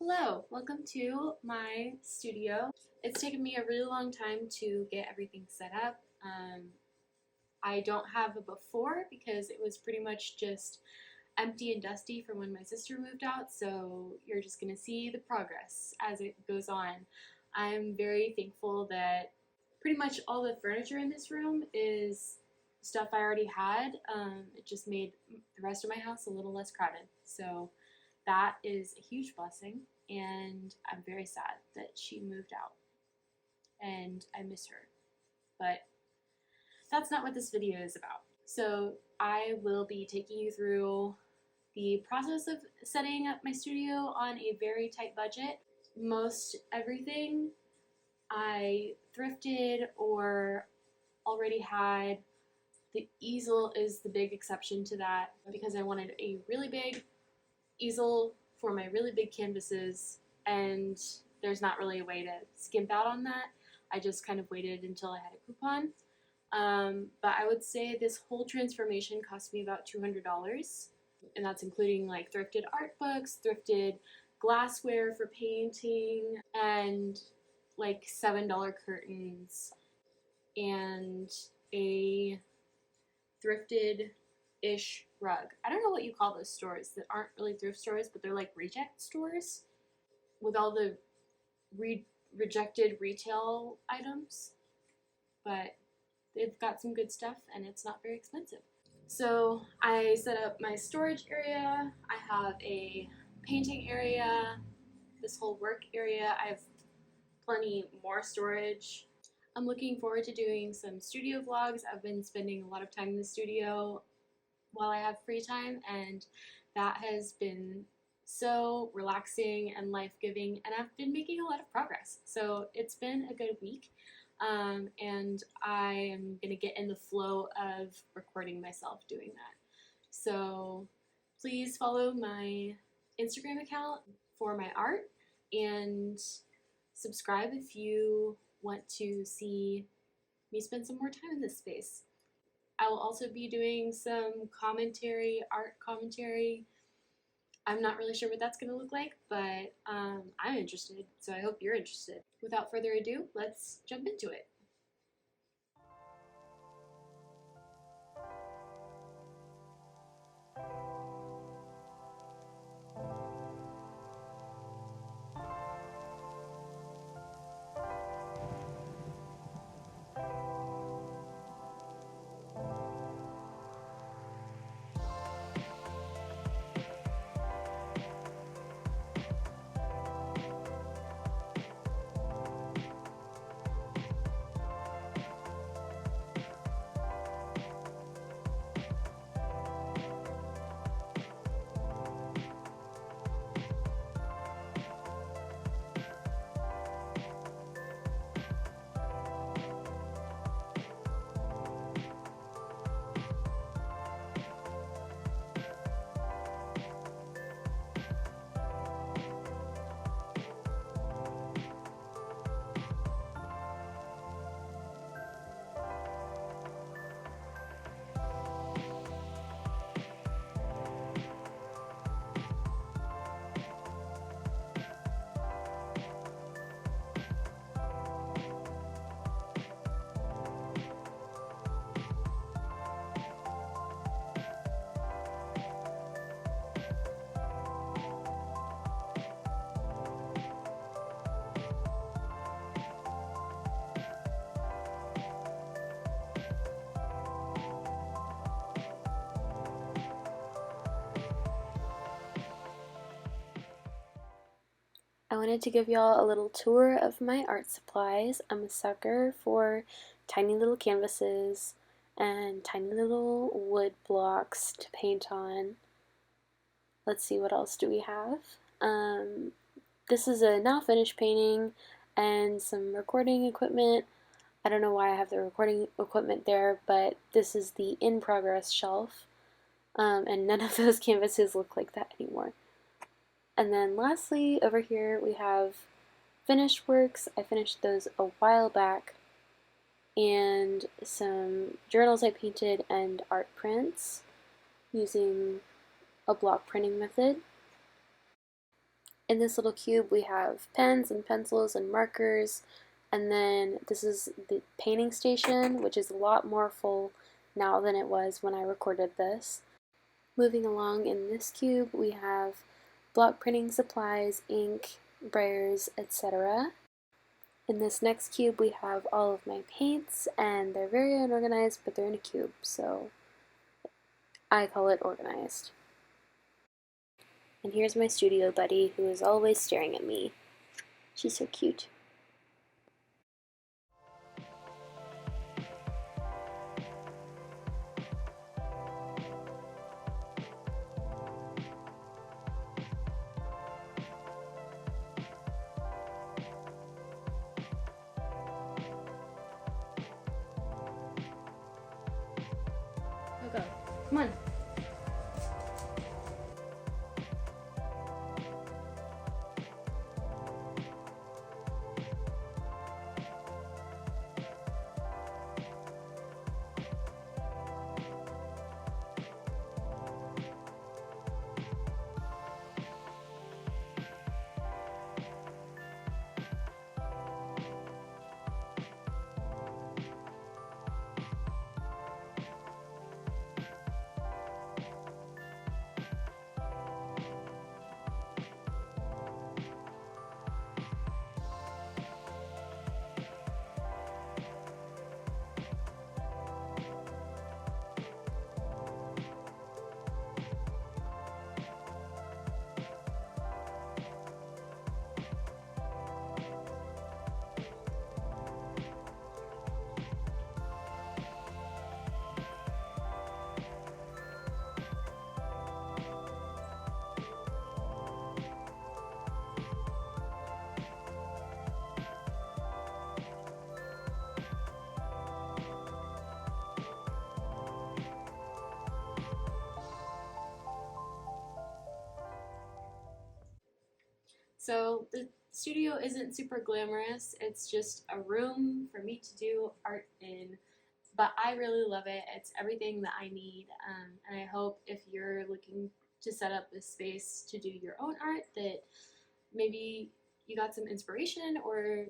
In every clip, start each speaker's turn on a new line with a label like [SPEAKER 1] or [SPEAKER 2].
[SPEAKER 1] Hello, welcome to my studio. It's taken me a really long time to get everything set up. I don't have a before because it was pretty much just empty and dusty from when my sister moved out, so you're just going to see the progress as it goes on. I'm very thankful that pretty much all the furniture in this room is stuff I already had. It just made the rest of my house a little less crowded, so that is a huge blessing, and I'm very sad that she moved out, and I miss her. But that's not what this video is about. So I will be taking you through the process of setting up my studio on a very tight budget. Most everything I thrifted or already had. The easel is the big exception to that because I wanted a really big easel for my really big canvases, and there's not really a way to skimp out on that. I just kind of waited until I had a coupon. But I would say this whole transformation cost me about $200, and that's including like thrifted art books, thrifted glassware for painting, and like $7 curtains, and a thrifted-ish rug. I don't know what you call those stores that aren't really thrift stores, but they're like reject stores with all the rejected retail items. But they've got some good stuff and it's not very expensive. So I set up my storage area. I have a painting area, this whole work area. I have plenty more storage. I'm looking forward to doing some studio vlogs. I've been spending a lot of time in the studio while I have free time, and that has been so relaxing and life-giving, and I've been making a lot of progress. So it's been a good week, and I am going to get in the flow of recording myself doing that. So please follow my Instagram account for my art, and subscribe if you want to see me spend some more time in this space. I will also be doing some commentary, art commentary. I'm not really sure what that's going to look like, but I'm interested, so I hope you're interested. Without further ado, let's jump into it. I wanted to give y'all a little tour of my art supplies. I'm a sucker for tiny little canvases and tiny little wood blocks to paint on. Let's see, what else do we have? This is a now finished painting and some recording equipment. I don't know why I have the recording equipment there, but this is the in progress shelf. And none of those canvases look like that anymore. And then lastly, over here we have finished works. I finished those a while back, and some journals I painted and art prints using a block printing method. In this little cube we have pens and pencils and markers, and then this is the painting station, which is a lot more full now than it was when I recorded this. Moving along in this cube we have block printing supplies, ink, brayers, etc. In this next cube we have all of my paints, and they're very unorganized, but they're in a cube, so I call it organized. And here's my studio buddy, who is always staring at me. She's so cute. Go, go. Come on. So the studio isn't super glamorous, it's just a room for me to do art in, but I really love it. It's everything that I need, and I hope if you're looking to set up this space to do your own art that maybe you got some inspiration or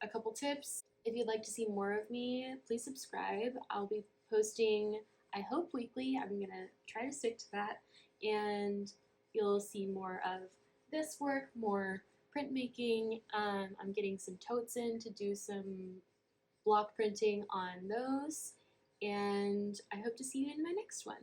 [SPEAKER 1] a couple tips. If you'd like to see more of me, please subscribe. I'll be posting, I hope, weekly. I'm going to try to stick to that, and you'll see more of this work, more printmaking. I'm getting some totes in to do some block printing on those, and I hope to see you in my next one.